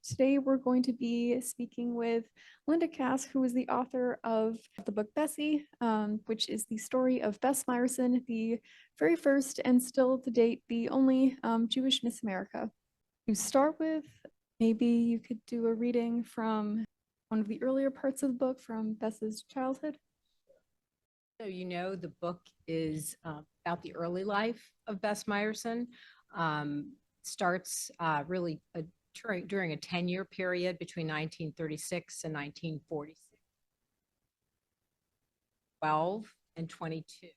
Today we're going to be speaking with Linda Kass, who is the author of the book Bessie, which is the story of Bess Myerson, the very first and still to date the only Jewish Miss America. To start with, maybe you could do a reading from one of the earlier parts of the book from Bess's childhood. So, the book is about the early life of Bess Myerson. Starts really during a 10-year period between 1936 and 1946. 12 and 22.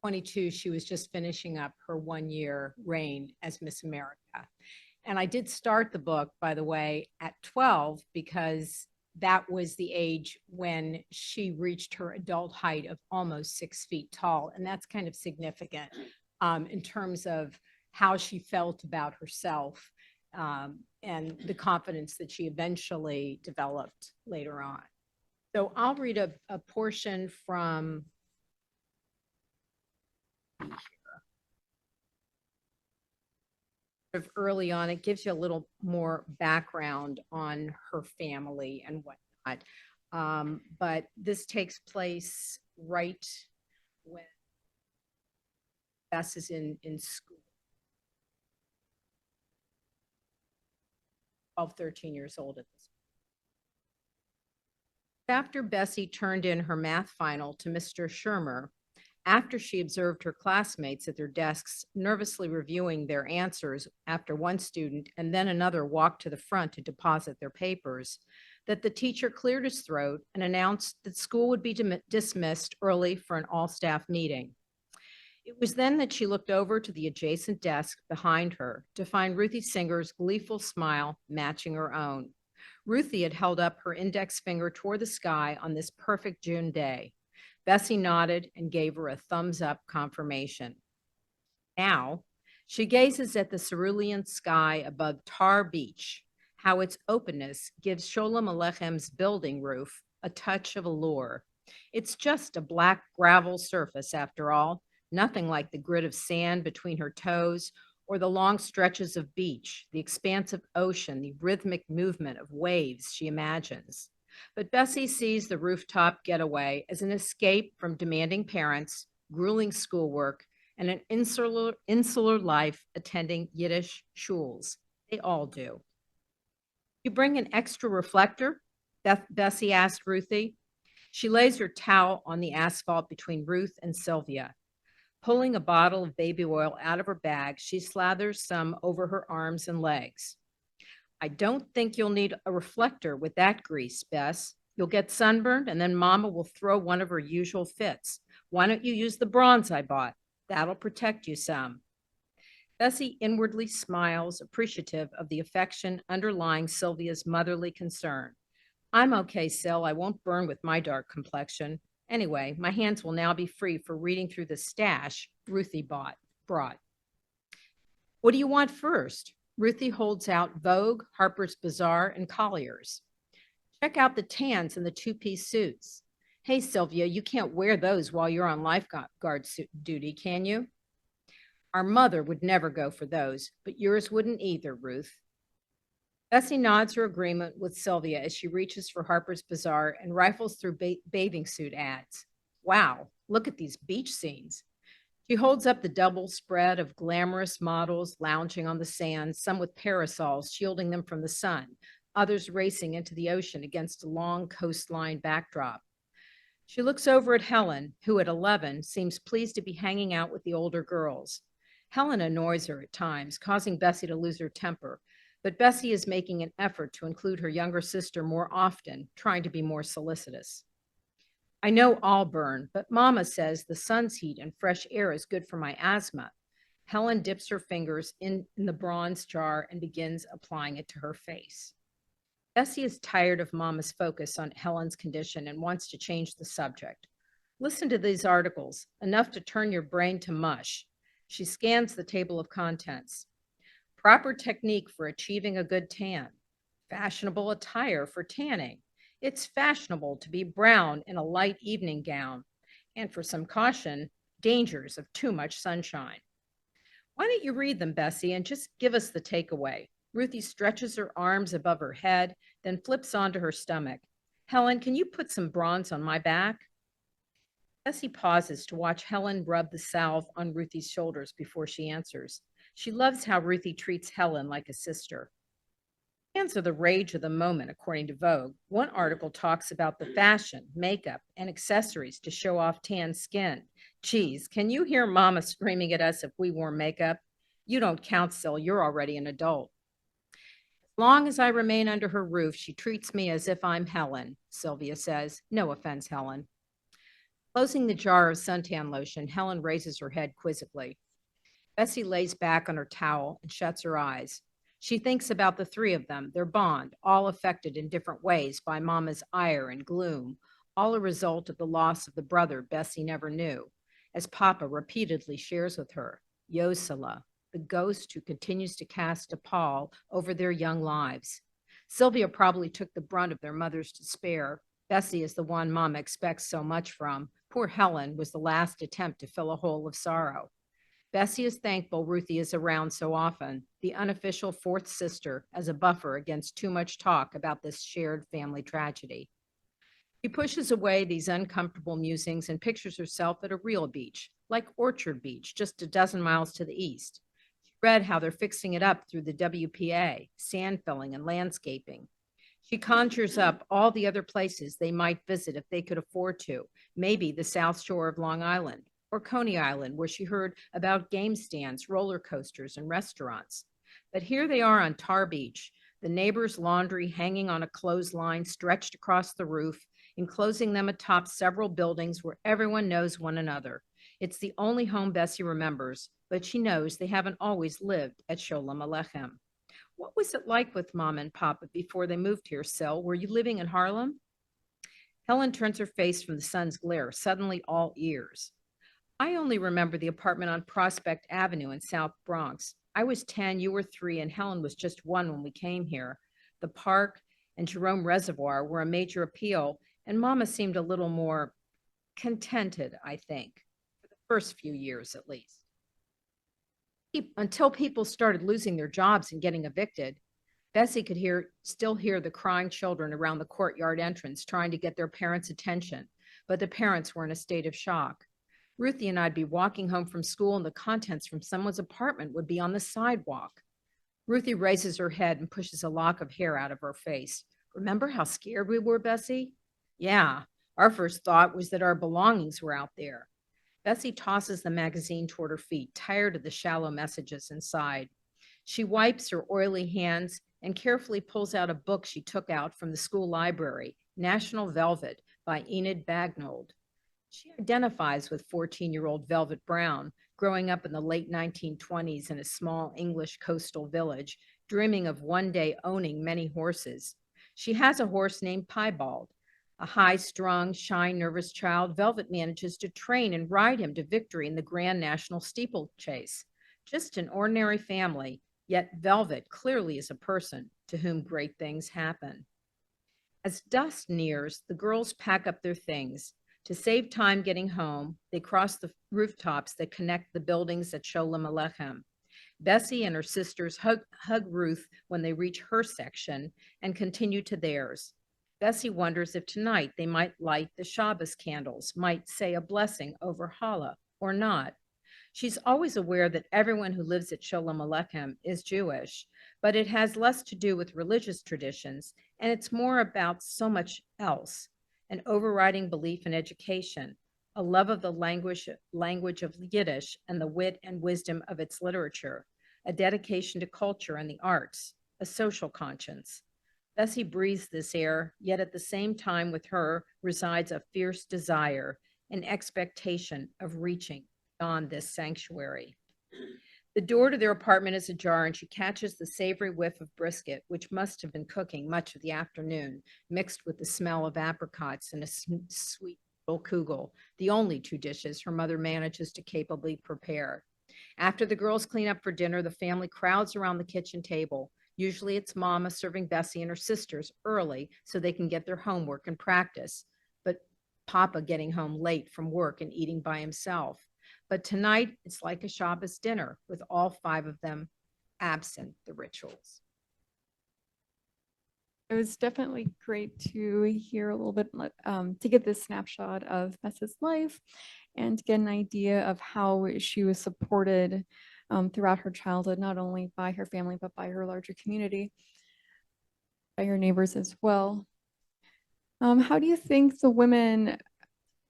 22, she was just finishing up her one-year reign as Miss America. And I did start the book, by the way, at 12 because that was the age when she reached her adult height of almost 6 feet tall. And that's kind of significant in terms of how she felt about herself and the confidence that she eventually developed later on. So I'll read a portion from early on. It gives you a little more background on her family and whatnot. But this takes place right when Bess is in school. 12, 13 years old at this point. After Bessie turned in her math final to Mr. Shermer, after she observed her classmates at their desks nervously reviewing their answers after one student and then another walked to the front to deposit their papers, that the teacher cleared his throat and announced that school would be dismissed early for an all-staff meeting. It was then that she looked over to the adjacent desk behind her to find Ruthie Singer's gleeful smile matching her own. Ruthie had held up her index finger toward the sky on this perfect June day. Bessie nodded and gave her a thumbs-up confirmation. Now, she gazes at the cerulean sky above Tar Beach, how its openness gives Sholem Aleichem's building roof a touch of allure. It's just a black gravel surface, after all, nothing like the grit of sand between her toes or the long stretches of beach, the expansive ocean, the rhythmic movement of waves she imagines. But Bessie sees the rooftop getaway as an escape from demanding parents, grueling schoolwork, and an insular life attending Yiddish shuls. They all do. You bring an extra reflector? Bessie asked Ruthie. She lays her towel on the asphalt between Ruth and Sylvia. Pulling a bottle of baby oil out of her bag, she slathers some over her arms and legs. I don't think you'll need a reflector with that grease, Bess. You'll get sunburned and then Mama will throw one of her usual fits. Why don't you use the bronze I bought? That'll protect you some. Bessie inwardly smiles, appreciative of the affection underlying Sylvia's motherly concern. I'm okay, Syl. I won't burn with my dark complexion. Anyway, my hands will now be free for reading through the stash Ruthie brought. What do you want first? Ruthie holds out Vogue, Harper's Bazaar, and Collier's. Check out the tans and the two-piece suits. Hey, Sylvia, you can't wear those while you're on lifeguard duty, can you? Our mother would never go for those, but yours wouldn't either, Ruth. Bessie nods her agreement with Sylvia as she reaches for Harper's Bazaar and rifles through bathing suit ads. Wow, look at these beach scenes. She holds up the double spread of glamorous models lounging on the sand, some with parasols shielding them from the sun, others racing into the ocean against a long coastline backdrop. She looks over at Helen, who at 11 seems pleased to be hanging out with the older girls. Helen annoys her at times, causing Bessie to lose her temper, but Bessie is making an effort to include her younger sister more often, trying to be more solicitous. I know I'll burn, but Mama says the sun's heat and fresh air is good for my asthma. Helen dips her fingers in the bronze jar and begins applying it to her face. Bessie is tired of Mama's focus on Helen's condition and wants to change the subject. Listen to these articles, enough to turn your brain to mush. She scans the table of contents. Proper technique for achieving a good tan. Fashionable attire for tanning. It's fashionable to be brown in a light evening gown. And for some caution, dangers of too much sunshine. Why don't you read them, Bessie, and just give us the takeaway? Ruthie stretches her arms above her head, then flips onto her stomach. Helen, can you put some bronze on my back? Bessie pauses to watch Helen rub the salve on Ruthie's shoulders before she answers. She loves how Ruthie treats Helen like a sister. Hands are the rage of the moment, according to Vogue. One article talks about the fashion, makeup, and accessories to show off tan skin. Geez, can you hear Mama screaming at us if we wore makeup? You don't count, Sil. You're already an adult. As long as I remain under her roof, she treats me as if I'm Helen, Sylvia says. No offense, Helen. Closing the jar of suntan lotion, Helen raises her head quizzically. Bessie lays back on her towel and shuts her eyes. She thinks about the three of them, their bond, all affected in different ways by Mama's ire and gloom, all a result of the loss of the brother Bessie never knew, as Papa repeatedly shares with her, Yosela, the ghost who continues to cast a pall over their young lives. Sylvia probably took the brunt of their mother's despair. Bessie is the one Mama expects so much from. Poor Helen was the last attempt to fill a hole of sorrow. Bessie is thankful Ruthie is around so often, the unofficial fourth sister, as a buffer against too much talk about this shared family tragedy. She pushes away these uncomfortable musings and pictures herself at a real beach, like Orchard Beach, just a dozen miles to the east. She read how they're fixing it up through the WPA, sand filling and landscaping. She conjures up all the other places they might visit if they could afford to, maybe the South Shore of Long Island, or Coney Island, where she heard about game stands, roller coasters, and restaurants. But here they are on Tar Beach, the neighbor's laundry hanging on a clothesline stretched across the roof, enclosing them atop several buildings where everyone knows one another. It's the only home Bessie remembers, but she knows they haven't always lived at Sholem Aleichem. What was it like with Mom and Papa before they moved here, Sil? Were you living in Harlem? Helen turns her face from the sun's glare, suddenly all ears. I only remember the apartment on Prospect Avenue in South Bronx. I was 10, you were 3, and Helen was just 1 when we came here. The park and Jerome Reservoir were a major appeal, and Mama seemed a little more contented, I think, for the first few years at least. Until people started losing their jobs and getting evicted, Bessie could still hear the crying children around the courtyard entrance trying to get their parents' attention, but the parents were in a state of shock. Ruthie and I'd be walking home from school and the contents from someone's apartment would be on the sidewalk. Ruthie raises her head and pushes a lock of hair out of her face. Remember how scared we were, Bessie? Yeah, our first thought was that our belongings were out there. Bessie tosses the magazine toward her feet, tired of the shallow messages inside. She wipes her oily hands and carefully pulls out a book she took out from the school library, National Velvet by Enid Bagnold. She identifies with 14-year-old Velvet Brown, growing up in the late 1920s in a small English coastal village, dreaming of one day owning many horses. She has a horse named Piebald. A high-strung, shy, nervous child, Velvet manages to train and ride him to victory in the Grand National Steeplechase. Just an ordinary family, yet Velvet clearly is a person to whom great things happen. As dusk nears, the girls pack up their things. To save time getting home, they cross the rooftops that connect the buildings at Sholem Aleichem. Bessie and her sisters hug Ruth when they reach her section and continue to theirs. Bessie wonders if tonight they might light the Shabbos candles, might say a blessing over challah, or not. She's always aware that everyone who lives at Sholem Aleichem is Jewish, but it has less to do with religious traditions, and it's more about so much else. An overriding belief in education, a love of the language of Yiddish and the wit and wisdom of its literature, a dedication to culture and the arts, a social conscience. Bessie breathes this air, yet at the same time with her resides a fierce desire, an expectation of reaching beyond this sanctuary. The door to their apartment is ajar, and she catches the savory whiff of brisket, which must have been cooking much of the afternoon, mixed with the smell of apricots and a sweet little kugel, the only 2 dishes her mother manages to capably prepare. After the girls clean up for dinner, the family crowds around the kitchen table. Usually it's Mama serving Bessie and her sisters early so they can get their homework and practice, but Papa getting home late from work and eating by himself. But tonight, it's like a Shabbos dinner with all 5 of them absent the rituals. It was definitely great to hear a little bit, to get this snapshot of Bess's life and to get an idea of how she was supported throughout her childhood, not only by her family, but by her larger community, by her neighbors as well. How do you think the women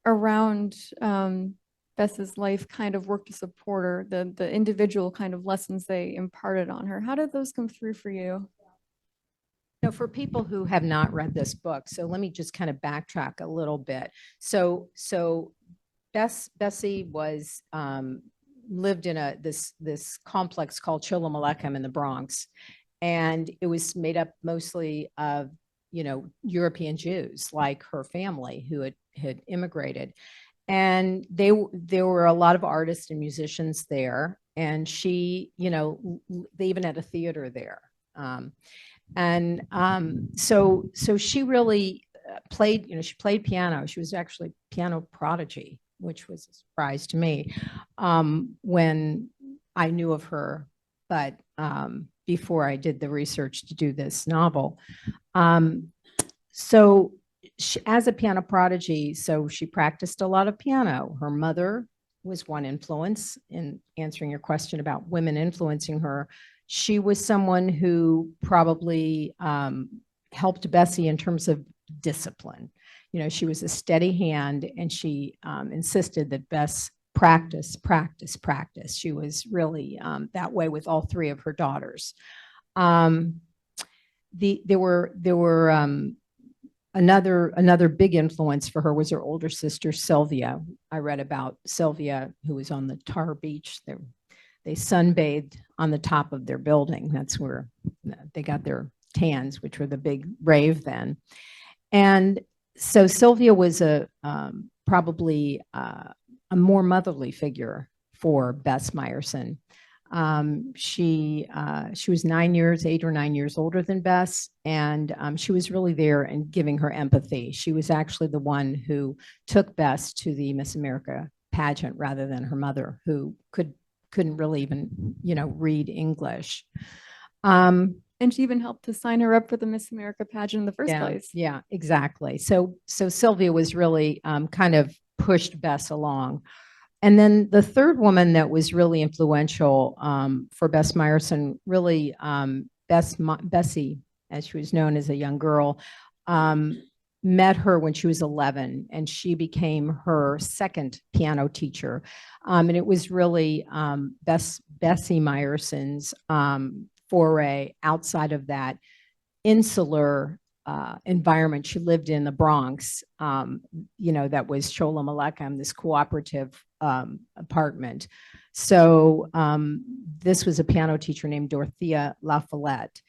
around Bess's life kind of worked to support her, the individual kind of lessons they imparted on her? How did those come through for you? So for people who have not read this book, so let me just kind of backtrack a little bit. So Bessie was lived in this complex called Cholomalekam in the Bronx, and it was made up mostly of European Jews like her family who had immigrated, and there were a lot of artists and musicians there, and she they even had a theater there. So she really played, she played piano. She was actually piano prodigy, which was a surprise to me when I knew of her, but before I did the research to do this novel. So she, as a piano prodigy, so she practiced a lot of piano. Her mother was one influence in answering your question about women influencing her. She was someone who probably helped Bessie in terms of discipline. She was a steady hand, and she insisted that Bess practice. She was really that way with all three of her daughters. There were another big influence for her was her older sister Sylvia. I read about Sylvia, who was on the tar beach. They sunbathed on the top of their building. That's where they got their tans, which were the big rave then. And so Sylvia was probably a more motherly figure for Bess Myerson. She was 8 or 9 years older than Bess, and she was really there and giving her empathy. She was actually the one who took Bess to the Miss America pageant rather than her mother, who couldn't really even, read English. And she even helped to sign her up for the Miss America pageant in the first place. Yeah, exactly. So Sylvia was really kind of pushed Bess along. And then the third woman that was really influential for Bess Myerson, really Bessie, as she was known as a young girl, met her when she was 11, and she became her second piano teacher. And it was really Bessie Myerson's foray outside of that insular environment she lived in the Bronx, that was Cholomalekam, this cooperative apartment. So this was a piano teacher named Dorothea La Follette.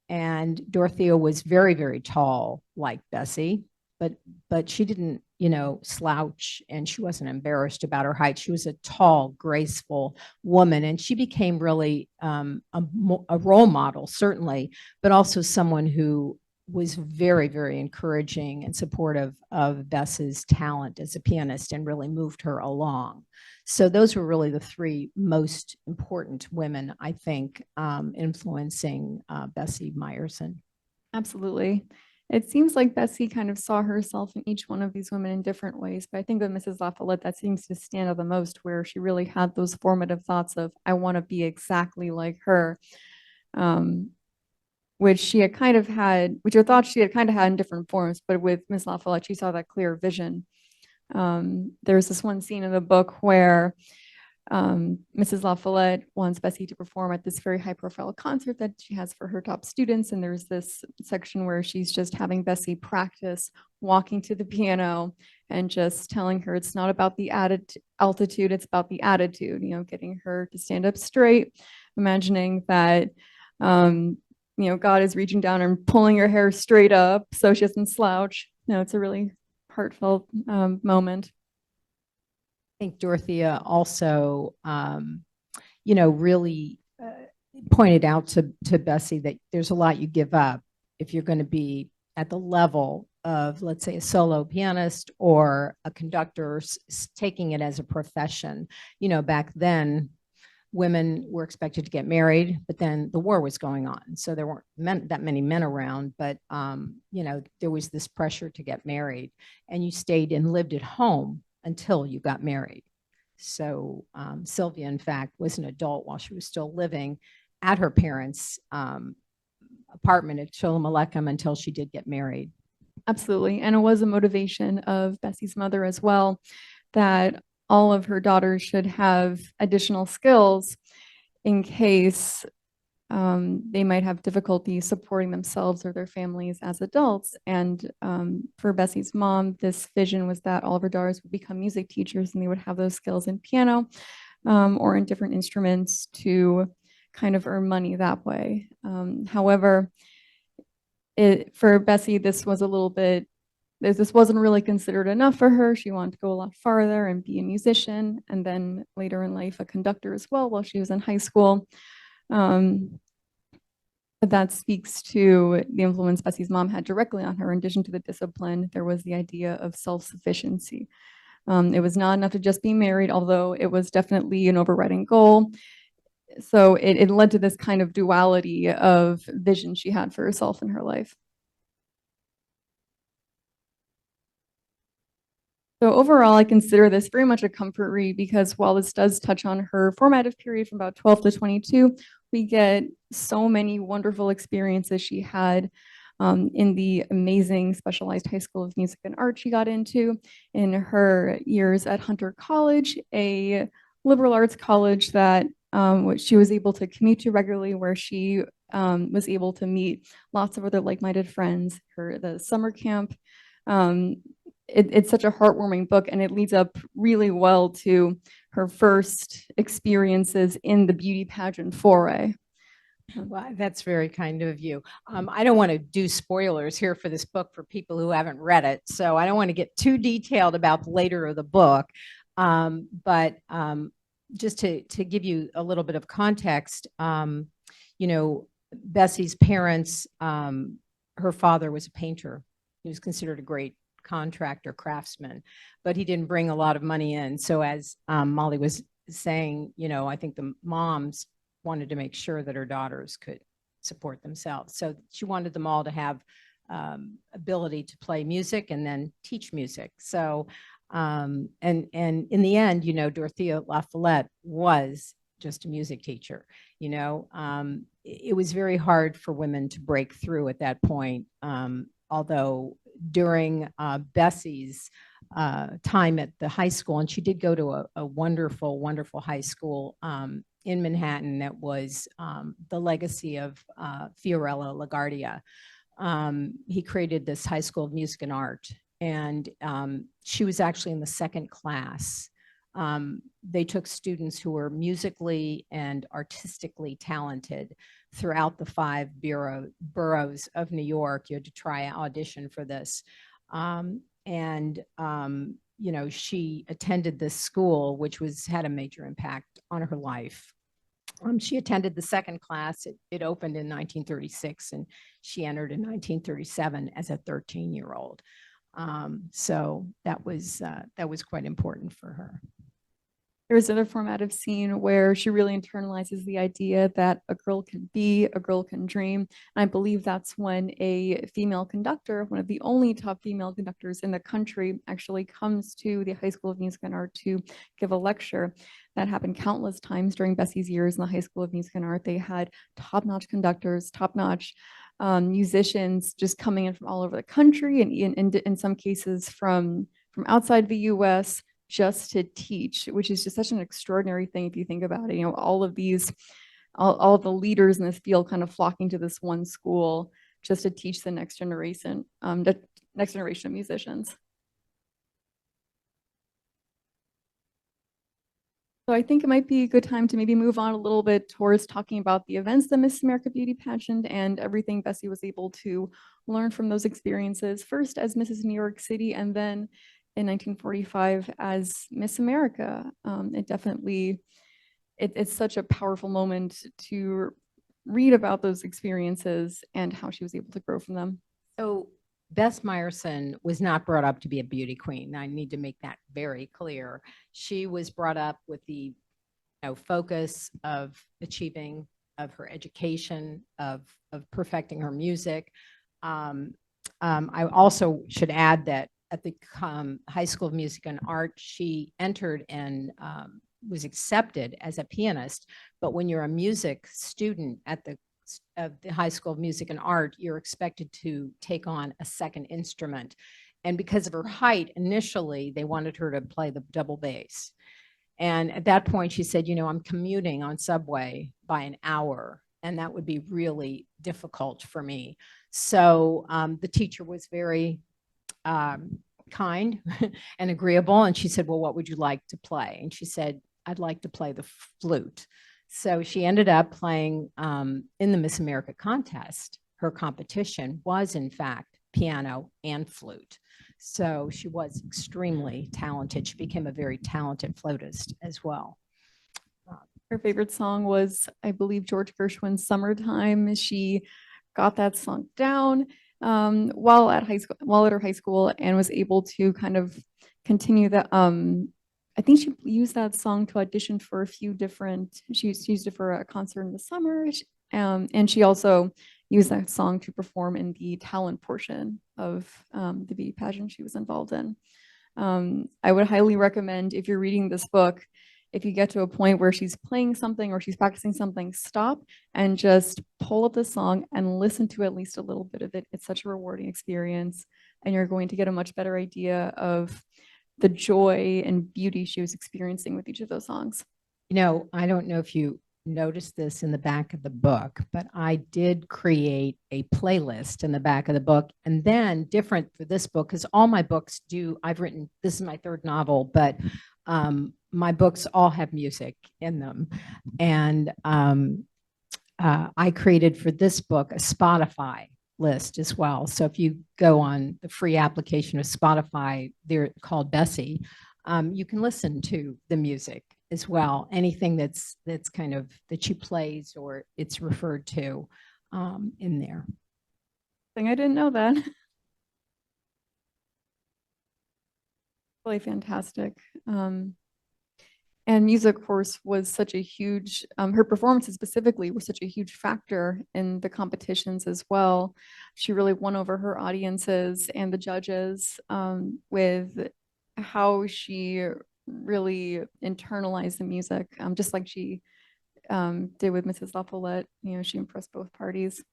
And Dorothea was very, very tall, like Bessie, but she didn't, slouch, and she wasn't embarrassed about her height. She was a tall, graceful woman, and she became really a role model, certainly, but also someone who was very, very encouraging and supportive of Bess's talent as a pianist and really moved her along. So those were really the three most important women, I think, influencing Bessie Myerson. Absolutely. It seems like Bessie kind of saw herself in each one of these women in different ways, but I think with Mrs. La Follette, that seems to stand out the most, where she really had those formative thoughts of, I want to be exactly like her. Which she had kind of had, which I thought she had kind of had in different forms, but with Miss La Follette, she saw that clear vision. There's this one scene in the book where Mrs. La Follette wants Bessie to perform at this very high profile concert that she has for her top students. And there's this section where she's just having Bessie practice walking to the piano and just telling her it's not about the altitude, it's about the attitude, getting her to stand up straight, imagining that God is reaching down and pulling her hair straight up so she doesn't slouch. It's a really heartfelt moment. I think Dorothea also, really pointed out to Bessie that there's a lot you give up if you're going to be at the level of, let's say, a solo pianist or a conductor taking it as a profession. Back then, women were expected to get married, but then the war was going on. So there weren't that many men around, but, there was this pressure to get married, and you stayed and lived at home until you got married. So Sylvia, in fact, was an adult while she was still living at her parents' apartment at Sholem Aleichem until she did get married. Absolutely. And it was a motivation of Bessie's mother as well, that all of her daughters should have additional skills in case they might have difficulty supporting themselves or their families as adults. And for Bessie's mom, this vision was that all of her daughters would become music teachers and they would have those skills in piano or in different instruments to kind of earn money that way. However, for Bessie, this was a little bit, this wasn't really considered enough for her. She wanted to go a lot farther and be a musician, and then later in life, a conductor as well while she was in high school. That speaks to the influence Bessie's mom had directly on her. In addition to the discipline, there was the idea of self-sufficiency. It was not enough to just be married, although it was definitely an overriding goal. So it led to this kind of duality of vision she had for herself in her life. So overall, I consider this very much a comfort read because while this does touch on her formative period from about 12 to 22, we get so many wonderful experiences she had in the amazing specialized high school of music and art she got into, in her years at Hunter College, a liberal arts college that which she was able to commute to regularly, where she was able to meet lots of other like-minded friends. The summer camp, it's such a heartwarming book, and it leads up really well to her first experiences in the beauty pageant foray. Well, that's very kind of you. I don't want to do spoilers here for this book for people who haven't read it, so I don't want to get too detailed about the later of the book. But just to give you a little bit of context, Bessie's parents, her father was a painter. He was considered a great contractor, craftsman, but he didn't bring a lot of money in. So as Molly was saying, I think the moms wanted to make sure that her daughters could support themselves. So she wanted them all to have ability to play music and then teach music. So, and in the end, Dorothea LaFollette was just a music teacher. It was very hard for women to break through at that point. Although during Bessie's time at the high school, and she did go to a wonderful, wonderful high school in Manhattan that was the legacy of Fiorello LaGuardia. He created this high school of music and art, and she was actually in the second class. They took students who were musically and artistically talented throughout the 5 boroughs of New York. You had to try audition for this. She attended this school, which had a major impact on her life. She attended the second class. It opened in 1936, and she entered in 1937 as a 13-year-old. So that was quite important for her. There's another formative scene where she really internalizes the idea that a girl can be, a girl can dream. And I believe that's when a female conductor, one of the only top female conductors in the country, actually comes to the High School of Music and Art to give a lecture. That happened countless times during Bessie's years in the High School of Music and Art. They had top-notch conductors, top-notch musicians just coming in from all over the country, and in some cases from outside the US, just to teach, which is just such an extraordinary thing if you think about it. All of these, all of the leaders in this field kind of flocking to this one school just to teach the next generation of musicians. So I think it might be a good time to maybe move on a little bit towards talking about the events that Miss America Beauty pageant and everything Bessie was able to learn from those experiences, first as Mrs. New York City, and then in 1945 as Miss America. It's such a powerful moment to read about those experiences and how she was able to grow from them. So Bess Myerson was not brought up to be a beauty queen. I need to make that very clear. She was brought up with the focus of achieving, of her education, of perfecting her music. I also should add that at the High School of Music and Art, she entered and was accepted as a pianist. But when you're a music student at the High School of Music and Art, you're expected to take on a second instrument. And because of her height, initially, they wanted her to play the double bass. And at that point, she said, I'm commuting on subway by an hour, and that would be really difficult for me. So the teacher was very kind and agreeable. And she said, well, what would you like to play? And she said, I'd like to play the flute. So she ended up playing in the Miss America contest. Her competition was, in fact, piano and flute. So she was extremely talented. She became a very talented flautist as well. Her favorite song was, I believe, George Gershwin's Summertime. She got that song down while at her high school, and was able to kind of continue that. I think she used that song to audition for a few different, she used it for a concert in the summer. And she also used that song to perform in the talent portion of the beauty pageant she was involved in. I would highly recommend, if you're reading this book, if you get to a point where she's playing something or she's practicing something, stop and just pull up the song and listen to at least a little bit of it. It's such a rewarding experience, and you're going to get a much better idea of the joy and beauty she was experiencing with each of those songs. I don't know if you noticed this in the back of the book, but I did create a playlist in the back of the book. And then different for this book, because all my books I've written, this is my third novel, but my books all have music in them. And I created for this book a Spotify list as well. So if you go on the free application of Spotify, they're called Bessie, you can listen to the music as well. Anything that's kind of that she plays or it's referred to in there. I didn't know that. Really fantastic. And music, of course, was such a huge, her performances specifically were such a huge factor in the competitions as well. She really won over her audiences and the judges with how she really internalized the music, just like she did with Mrs. La Follette. She impressed both parties.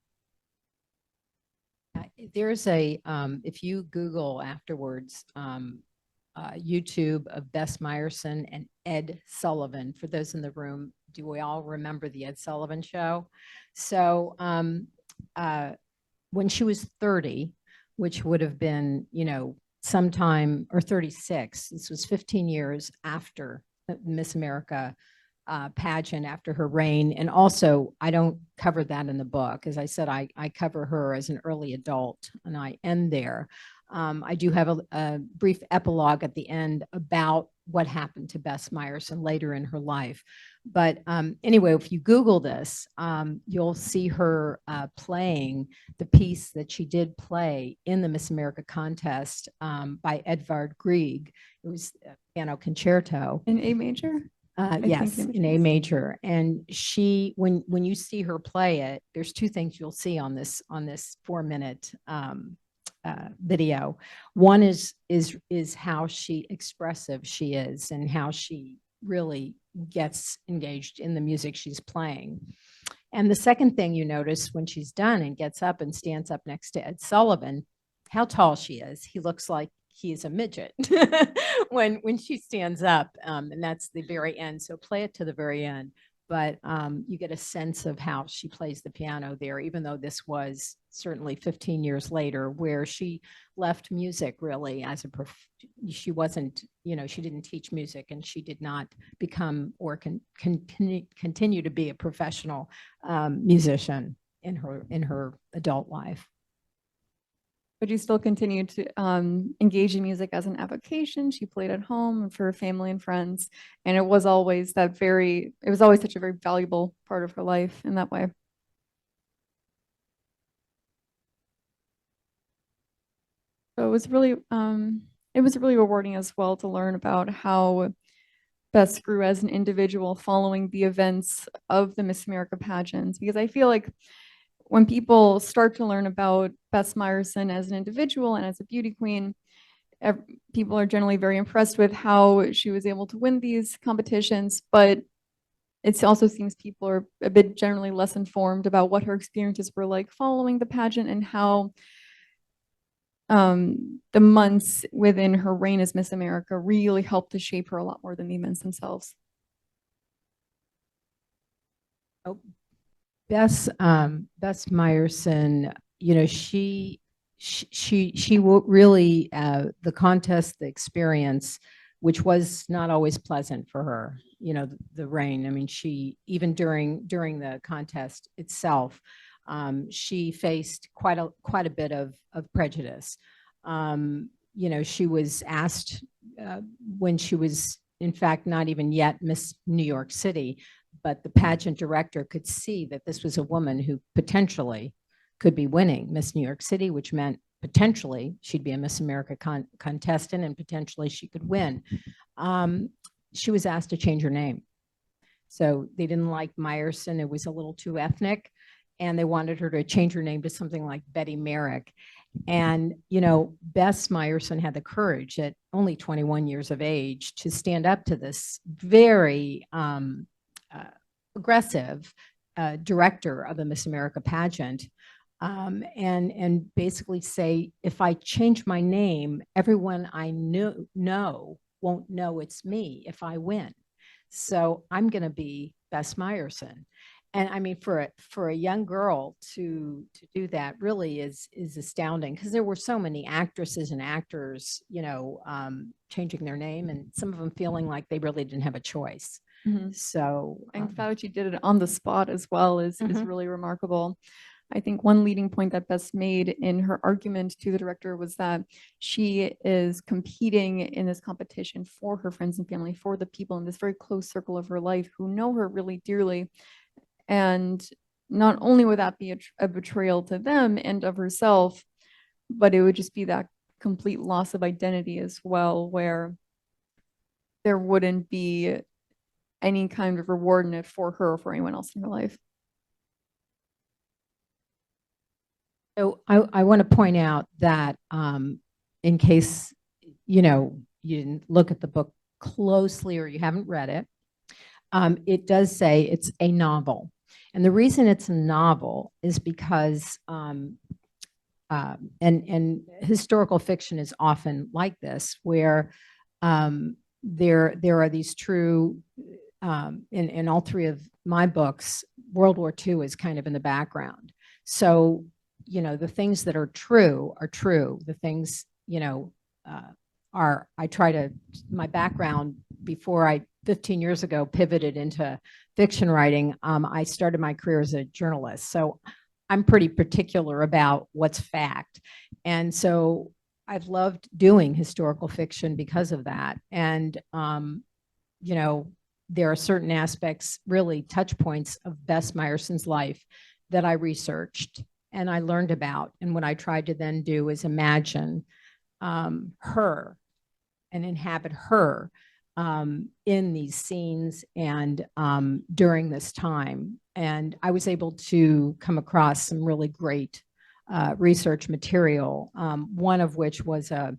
There's a, if you Google afterwards, YouTube of Bess Myerson and Ed Sullivan. For those in the room, do we all remember the Ed Sullivan Show? So when she was 30, which would have been, sometime, or 36, this was 15 years after the Miss America pageant, after her reign. And also, I don't cover that in the book. As I said, I cover her as an early adult, and I end there. I do have a brief epilogue at the end about what happened to Bess Myerson later in her life. But anyway, if you Google this, you'll see her playing the piece that she did play in the Miss America contest by Edvard Grieg. It was a piano concerto. In A major? Yes, in A major. And she, when you see her play it, there's two things you'll see on this 4-minute video. One is how expressive she is and how she really gets engaged in the music she's playing. And the second thing you notice when she's done and gets up and stands up next to Ed Sullivan, how tall she is. He looks like he's a midget when she stands up, and that's the very end. So play it to the very end. But you get a sense of how she plays the piano there, even though this was certainly 15 years later, where she left music really as she wasn't, she didn't teach music, and she did not become or continue to be a professional musician in her adult life. But you still continue to engage in music as an avocation. She played at home for her family and friends. And it was always such a very valuable part of her life in that way. So it was really rewarding as well to learn about how Bess grew as an individual following the events of the Miss America pageants, because I feel like when people start to learn about Bess Myerson as an individual and as a beauty queen, people are generally very impressed with how she was able to win these competitions, but it also seems people are a bit generally less informed about what her experiences were like following the pageant and how the months within her reign as Miss America really helped to shape her a lot more than the events themselves. Oh, Bess Myerson, you know, she really, the contest, the experience, which was not always pleasant for her, you know, the reign. I mean, she, even during the contest itself, she faced quite a bit of prejudice. You know, she was asked when she was, in fact, not even yet Miss New York City, but the pageant director could see that this was a woman who potentially could be winning Miss New York City, which meant potentially she'd be a Miss America contestant and potentially she could win. She was asked to change her name. So they didn't like Myerson. It was a little too ethnic. And they wanted her to change her name to something like Betty Merrick. And, you know, Bess Myerson had the courage at only 21 years of age to stand up to this very aggressive director of the Miss America pageant, and basically say, if I change my name, everyone I know won't know it's me if I win. So I'm going to be Bess Myerson. And I mean, for a young girl to do that really is astounding, because there were so many actresses and actors, you know, changing their name, and some of them feeling like they really didn't have a choice. So I think that she did it on the spot as well is really remarkable. I think one leading point that Bess made in her argument to the director was that she is competing in this competition for her friends and family, for the people in this very close circle of her life who know her really dearly. And not only would that be a betrayal to them and of herself, but it would just be that complete loss of identity as well, where there wouldn't be any kind of reward in it for her or for anyone else in her life. So I want to point out that in case, you know, you didn't look at the book closely or you haven't read it, it does say it's a novel. And the reason it's a novel is because, and historical fiction is often like this, where there are these true, in all three of my books, World War II is kind of in the background. So, you know, the things that are true are true. The things, you know, I try to, my background before I 15 years ago pivoted into fiction writing, I started my career as a journalist. So I'm pretty particular about what's fact. And so I've loved doing historical fiction because of that. And, you know, there are certain aspects, really touch points of Bess Myerson's life that I researched and I learned about. And what I tried to then do is imagine her and inhabit her in these scenes and during this time. And I was able to come across some really great research material, one of which was a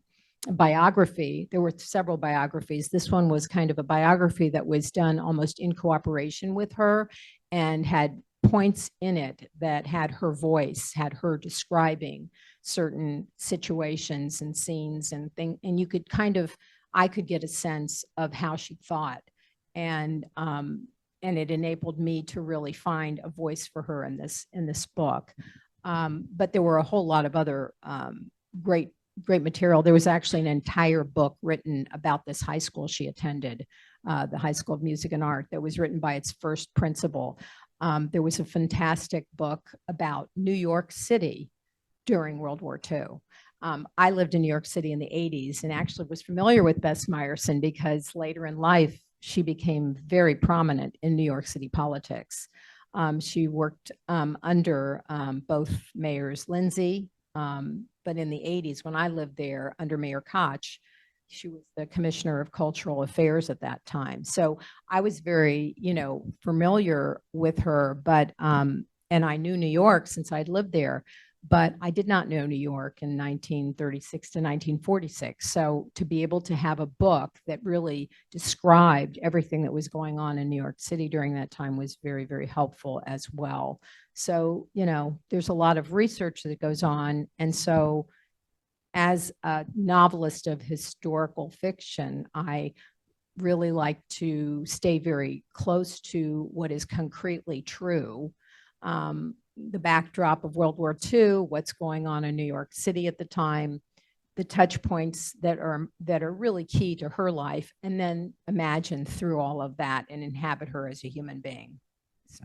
biography. There were several biographies. This one was kind of a biography that was done almost in cooperation with her and had points in it that had her voice, had her describing certain situations and scenes and things. And you could kind of, I could get a sense of how she thought. And it enabled me to really find a voice for her in this book. But there were a whole lot of other great material. There was actually an entire book written about this high school she attended, the High School of Music and Art, that was written by its first principal. There was a fantastic book about New York City during World War II. I lived in New York City in the 80s and actually was familiar with Bess Myerson because later in life, she became very prominent in New York City politics. She worked under both mayors Lindsay, but in the 80s when I lived there under Mayor Koch, she was the commissioner of cultural affairs at that time. So I was very, familiar with her, but, and I knew New York since I'd lived there, but I did not know New York in 1936 to 1946. So to be able to have a book that really described everything that was going on in New York City during that time was very, very helpful as well. So, there's a lot of research that goes on. And so as a novelist of historical fiction, I really like to stay very close to what is concretely true. The backdrop of World War II, what's going on in New York City at the time, the touch points that are really key to her life, and then imagine through all of that and inhabit her as a human being. So.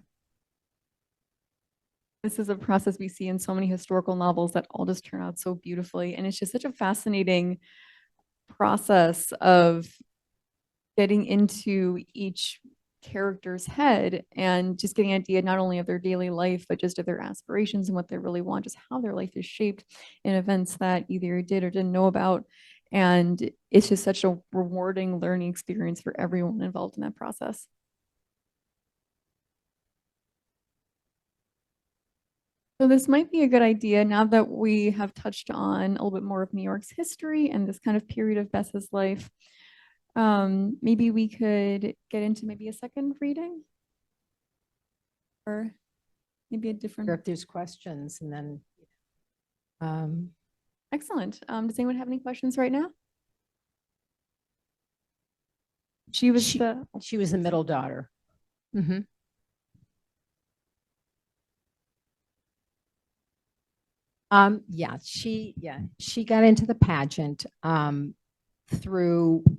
This is a process we see in so many historical novels that all just turn out so beautifully. And it's just such a fascinating process of getting into each character's head and just getting an idea not only of their daily life, but just of their aspirations and what they really want, just how their life is shaped in events that either did or didn't know about. And it's just such a rewarding learning experience for everyone involved in that process. So this might be a good idea now that we have touched on a little bit more of New York's history and this kind of period of Bess's life. Maybe we could get into maybe a second reading, or maybe a different. Or if there's questions, and then. Excellent. Does anyone have any questions right now? She was the middle daughter. Mm-hmm. She got into the pageant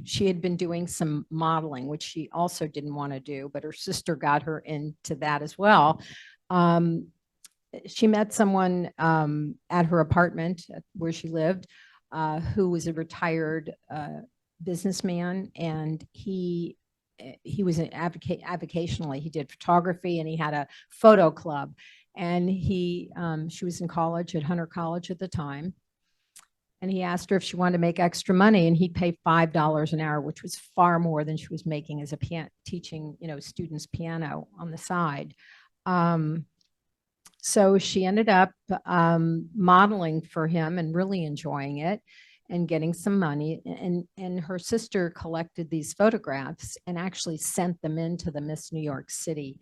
she had been doing some modeling, which she also didn't want to do, but her sister got her into that as well. She met someone at her apartment where she lived who was a retired businessman, and he was an avocationally. He did photography, and he had a photo club. And she was in college at Hunter College at the time. And he asked her if she wanted to make extra money, and he'd pay $5 an hour, which was far more than she was making as a teaching, students piano on the side. So she ended up modeling for him and really enjoying it and getting some money. And her sister collected these photographs and actually sent them into the Miss New York City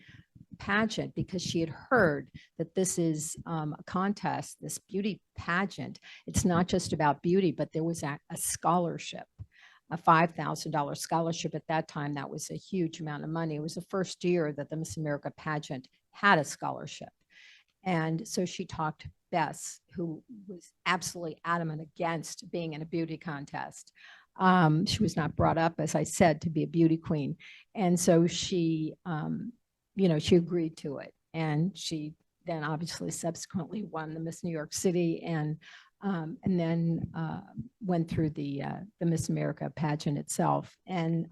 pageant, because she had heard that this is a contest, this beauty pageant. It's not just about beauty, but there was a scholarship, a $5,000 scholarship at that time. That was a huge amount of money. It was the first year that the Miss America pageant had a scholarship. And so she talked to Bess, who was absolutely adamant against being in a beauty contest. She was not brought up, as I said, to be a beauty queen. And so she she agreed to it, and she then obviously subsequently won the Miss New York City, and then went through the Miss America pageant itself. And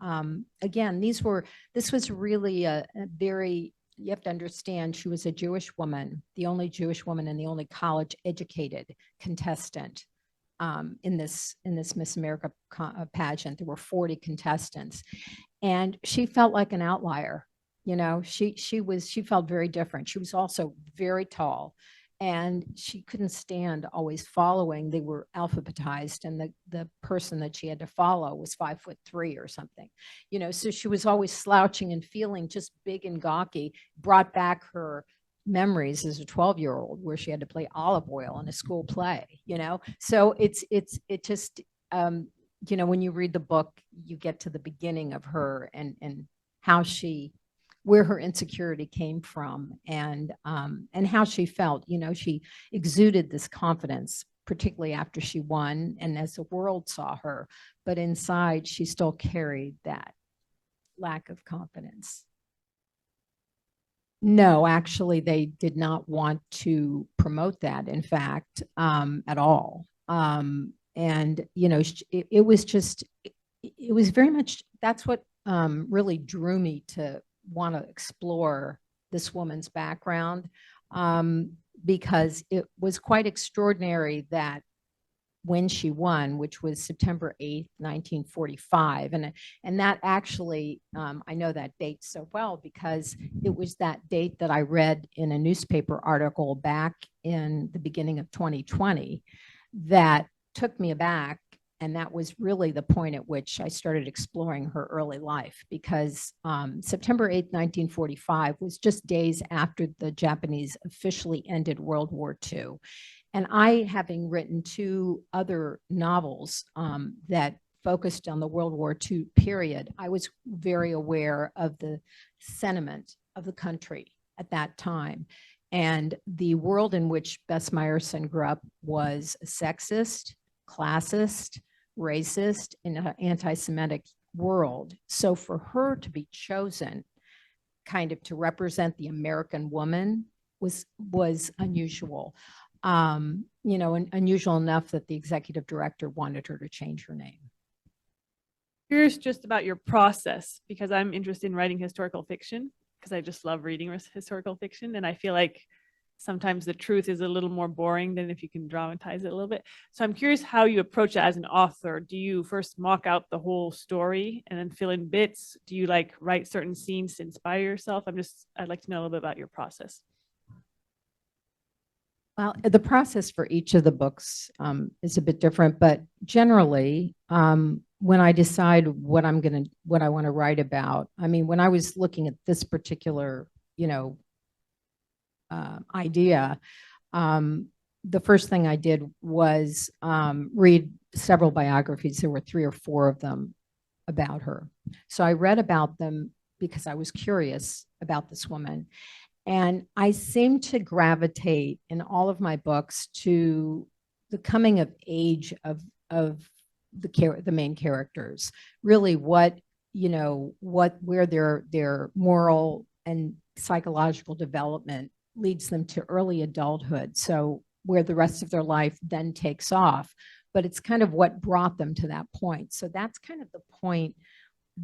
again, this was really a very, you have to understand, she was a Jewish woman, the only Jewish woman and the only college educated contestant in this Miss America pageant. There were 40 contestants, and she felt like an outlier. She felt very different. She was also very tall, and she couldn't stand always following. They were alphabetized, and the person that she had to follow was 5'3" or something, so she was always slouching and feeling just big and gawky. Brought back her memories as a 12-year-old where she had to play Olive Oyl in a school play, so it just when you read the book, you get to the beginning of her and how where her insecurity came from, and how she felt. She exuded this confidence, particularly after she won and as the world saw her, but inside she still carried that lack of confidence. No, actually, they did not want to promote that, in fact, at all. And, it was very much, that's what really drew me to want to explore this woman's background, because it was quite extraordinary that when she won, which was September 8th, 1945. And that actually, I know that date so well because it was that date that I read in a newspaper article back in the beginning of 2020 that took me aback. And that was really the point at which I started exploring her early life because September 8th, 1945 was just days after the Japanese officially ended World War II. And I, having written 2 other novels that focused on the World War II period, I was very aware of the sentiment of the country at that time. And the world in which Bess Myerson grew up was a sexist, classist, racist, and anti-Semitic world. So for her to be chosen kind of to represent the American woman was unusual. And unusual enough that the executive director wanted her to change her name. Curious just about your process because I'm interested in writing historical fiction because I just love reading historical fiction. And I feel like sometimes the truth is a little more boring than if you can dramatize it a little bit. So I'm curious how you approach it as an author. Do you first mock out the whole story and then fill in bits? Do you like write certain scenes to inspire yourself? I'd like to know a little bit about your process. Well, the process for each of the books is a bit different, but generally, when I decide what I want to write about, I mean, when I was looking at this particular, idea, the first thing I did was read several biographies. There were 3 or 4 of them about her. So I read about them because I was curious about this woman. And I seem to gravitate in all of my books to the coming of age of the main characters, really where their moral and psychological development leads them to early adulthood. So where the rest of their life then takes off, but it's kind of what brought them to that point. So that's kind of the point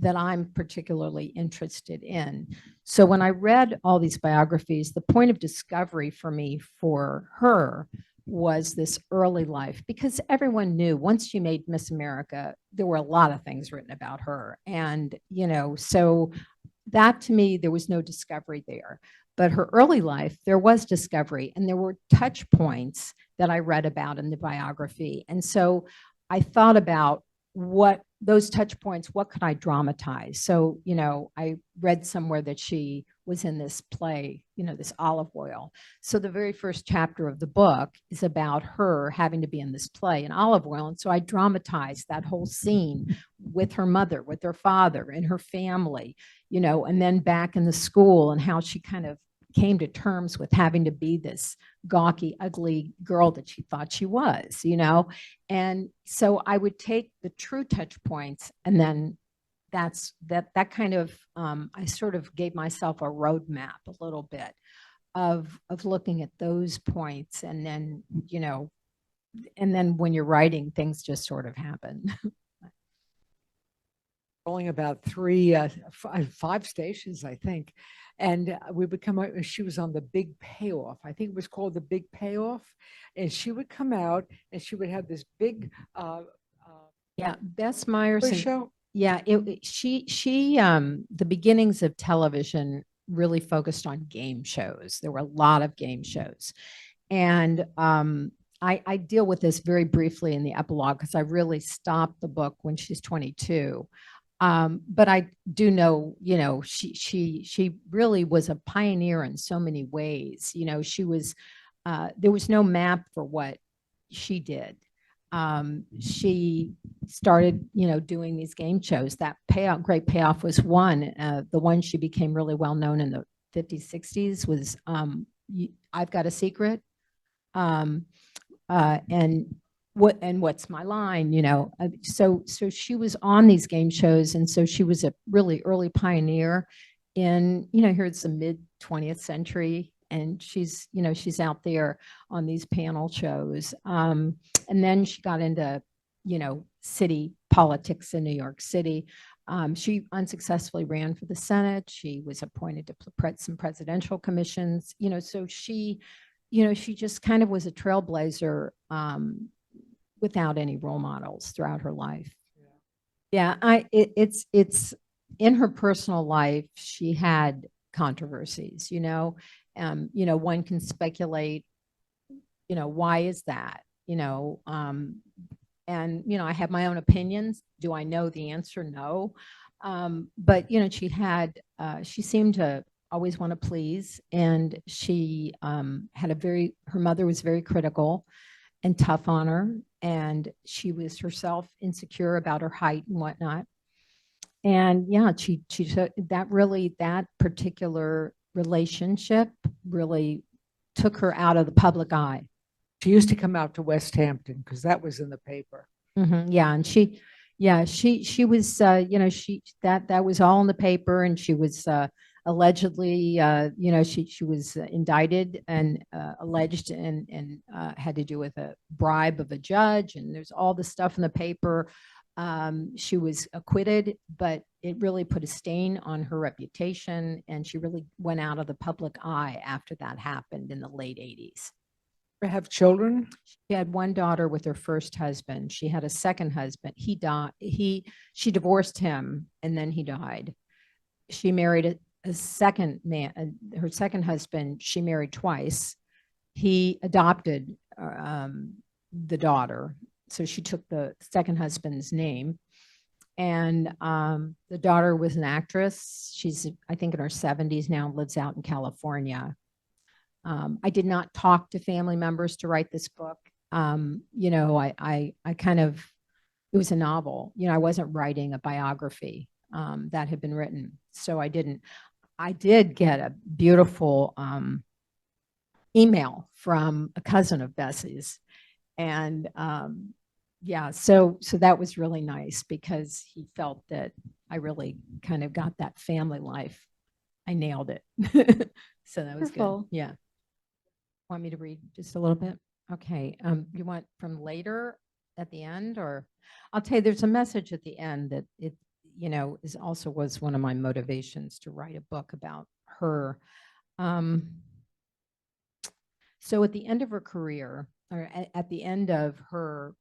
that I'm particularly interested in. So when I read all these biographies, the point of discovery for me for her was this early life, because everyone knew once she made Miss America, there were a lot of things written about her. And, so that to me, there was no discovery there. But her early life, there was discovery, and there were touch points that I read about in the biography. And so I thought about what those touch points, what could I dramatize? So, I read somewhere that she was in this play, this Olive Oil. So the very first chapter of the book is about her having to be in this play in Olive Oil. And so I dramatized that whole scene with her mother, with her father, and her family, and then back in the school and how she kind of came to terms with having to be this gawky, ugly girl that she thought she was, And so I would take the true touch points, and then that kind of, I sort of gave myself a roadmap a little bit of looking at those points. And then, when you're writing, things just sort of happen. Rolling about 5 stations, I think. And we would come out, she was on The Big Payoff. I think it was called The Big Payoff. And she would come out and she would have this big Yeah, Bess Myerson show. Yeah, the beginnings of television really focused on game shows. There were a lot of game shows. And I deal with this very briefly in the epilogue because I really stopped the book when she's 22. But I do know, she really was a pioneer in so many ways. She was, there was no map for what she did. She started, doing these game shows. That great payoff was one. The one she became really well known in the 50s, 60s was I've Got a Secret. And what's my line, so she was on these game shows. And so she was a really early pioneer in, here it's the mid 20th century. And she's out there on these panel shows. And then she got into, city politics in New York City. She unsuccessfully ran for the Senate. She was appointed to some presidential commissions, so she just kind of was a trailblazer, without any role models throughout her life. Yeah, it's in her personal life, she had controversies, one can speculate, why is that, and, I have my own opinions. Do I know the answer? No. But, she seemed to always want to please. And she her mother was very critical and tough on her. And she was herself insecure about her height and whatnot. And yeah, she took that particular relationship really took her out of the public eye. She used to come out to West Hampton because that was in the paper. Yeah, and she was, that was all in the paper, and she was allegedly, she was indicted and alleged and had to do with a bribe of a judge, and there's all the stuff in the paper. She was acquitted, but it really put a stain on her reputation, and she really went out of the public eye after that happened in the late 80s. Have children? She had one daughter with her first husband. She had a second husband. He died. She divorced him, and then he died. She married a second man. Her second husband, she married twice. He adopted the daughter, so she took the second husband's name. And the daughter was an actress. She's, I think, in her 70s now, lives out in California. I did not talk to family members to write this book. I kind of, it was a novel. I wasn't writing a biography that had been written. So I didn't. I did get a beautiful email from a cousin of Bessie's. And yeah, so that was really nice because he felt that I really kind of got that family life. I nailed it. So that was Wonderful. good. Yeah. Want me to read just a little bit? Okay. You want from later at the end, or I'll tell you, there's a message at the end that it, is also was one of my motivations to write a book about her. So at the end of her career, or at the end of her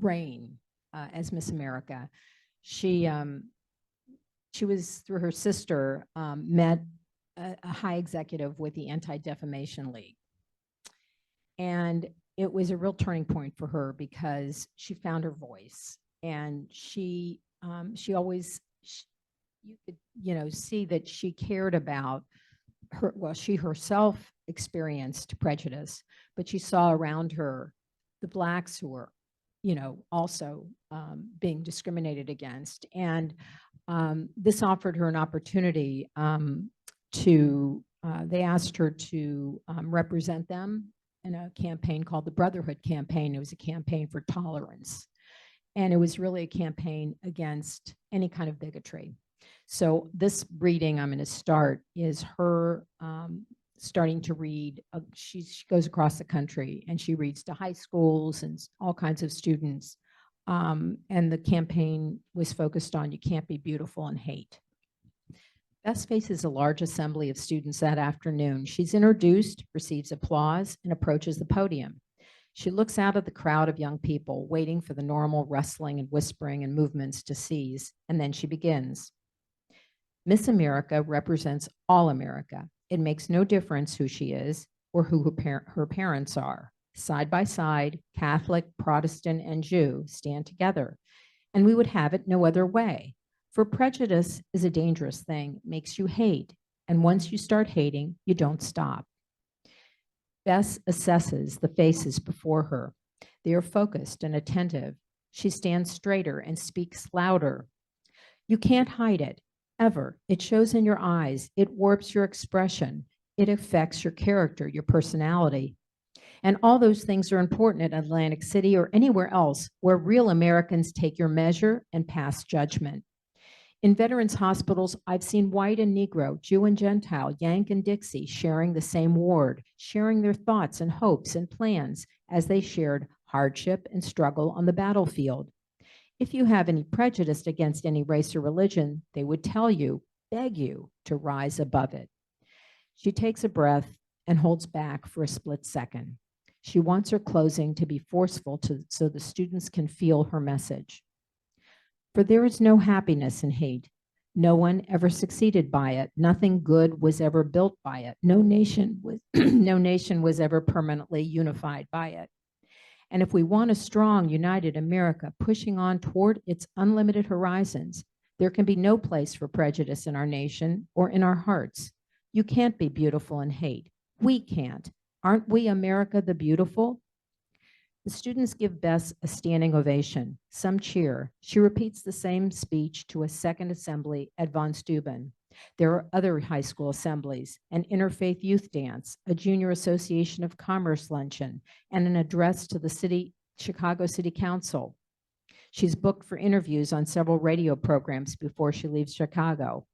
reign as Miss America, she was, through her sister, met a high executive with the Anti-Defamation League. And it was a real turning point for her because she found her voice, and she always, you could, see that she cared about her. Well, she herself experienced prejudice, but she saw around her the Blacks who were, also being discriminated against. And this offered her an opportunity they asked her to represent them in a campaign called the Brotherhood Campaign. It was a campaign for tolerance. And it was really a campaign against any kind of bigotry. So this reading I'm going to start is her starting to read. She goes across the country and she reads to high schools and all kinds of students. And the campaign was focused on you can't be beautiful and hate. Bess faces a large assembly of students that afternoon. She's introduced, receives applause, and approaches the podium. She looks out at the crowd of young people, waiting for the normal rustling and whispering and movements to cease, and then she begins. Miss America represents all America. It makes no difference who she is or who her parents are. Side by side, Catholic, Protestant, and Jew stand together, and we would have it no other way. For prejudice is a dangerous thing, makes you hate, and once you start hating, you don't stop. Bess assesses the faces before her. They are focused and attentive. She stands straighter and speaks louder. You can't hide it, ever. It shows in your eyes. It warps your expression. It affects your character, your personality. And all those things are important at Atlantic City or anywhere else where real Americans take your measure and pass judgment. In veterans' hospitals, I've seen white and Negro, Jew and Gentile, Yank and Dixie sharing the same ward, sharing their thoughts and hopes and plans as they shared hardship and struggle on the battlefield. If you have any prejudice against any race or religion, they would tell you, beg you to rise above it. She takes a breath and holds back for a split second. She wants her closing to be forceful so the students can feel her message. For there is no happiness in hate. No one ever succeeded by it. Nothing good was ever built by it. No nation was, no nation was ever permanently unified by it. And if we want a strong, united America pushing on toward its unlimited horizons, there can be no place for prejudice in our nation or in our hearts. You can't be beautiful in hate. We can't. Aren't we America the beautiful? The students give Bess a standing ovation. Some cheer. She repeats the same speech to a second assembly at Von Steuben. There are other high school assemblies, an interfaith youth dance, a junior association of commerce luncheon, and an address to the Chicago City Council. She's booked for interviews on several radio programs before she leaves Chicago.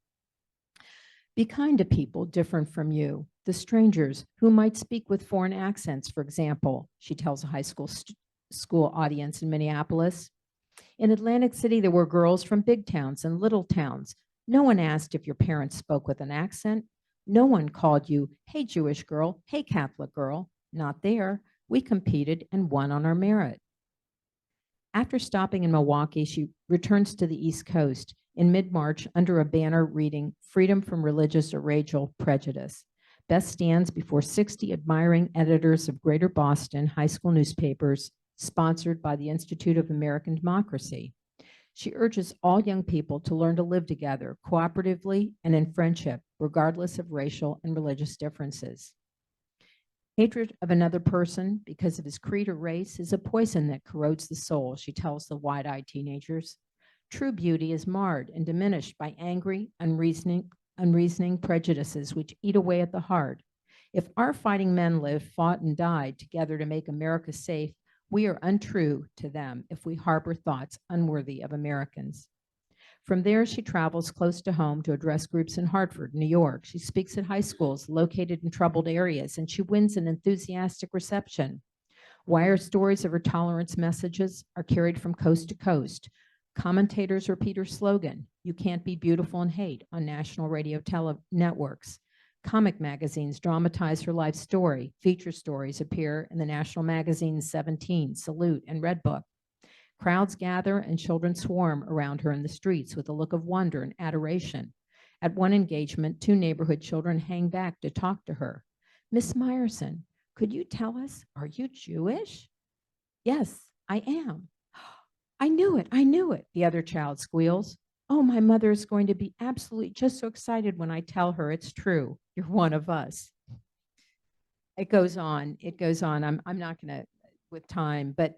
Be kind to people different from you, the strangers who might speak with foreign accents, for example, she tells a high school audience in Minneapolis. In Atlantic City, there were girls from big towns and little towns. No one asked if your parents spoke with an accent. No one called you, hey, Jewish girl, hey, Catholic girl. Not there. We competed and won on our merit. After stopping in Milwaukee, she returns to the East Coast in mid-March under a banner reading Freedom from Religious or Racial Prejudice. Bess stands before 60 admiring editors of Greater Boston high school newspapers sponsored by the Institute of American Democracy. She urges all young people to learn to live together cooperatively and in friendship, regardless of racial and religious differences. Hatred of another person because of his creed or race is a poison that corrodes the soul, she tells the wide-eyed teenagers. True beauty is marred and diminished by angry, unreasoning prejudices which eat away at the heart. If our fighting men lived, fought, and died together to make America safe, we are untrue to them if we harbor thoughts unworthy of Americans. From there, she travels close to home to address groups in Hartford, New York. She speaks at high schools located in troubled areas, and she wins an enthusiastic reception. Wire stories of her tolerance messages are carried from coast to coast. Commentators repeat her slogan, "You can't be beautiful and hate," on national radio networks. Comic magazines dramatize her life story. Feature stories appear in the national magazines 17, Salute, and Redbook. Crowds gather and children swarm around her in the streets with a look of wonder and adoration. At one engagement, 2 neighborhood children hang back to talk to her. "Miss Myerson, could you tell us, are you Jewish?" "Yes, I am." I knew it, the other child squeals. "Oh, my mother is going to be absolutely just so excited when I tell her it's true. You're one of us." It goes on. I'm not going to, with time, but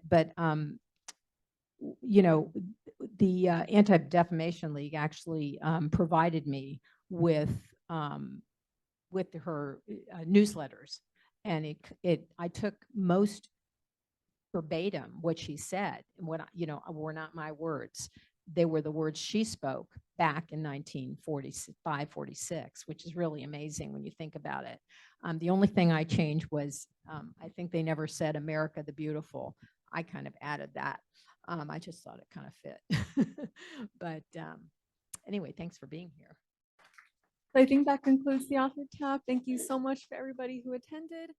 you know, the Anti-Defamation League actually provided me with her newsletters, and I took most verbatim what she said, and were not my words. They were the words she spoke back in 1945, 46, which is really amazing when you think about it. The only thing I changed was, I think they never said America the Beautiful. I kind of added that. I just thought it kind of fit. But anyway, thanks for being here. I think that concludes the author tab. Thank you so much for everybody who attended.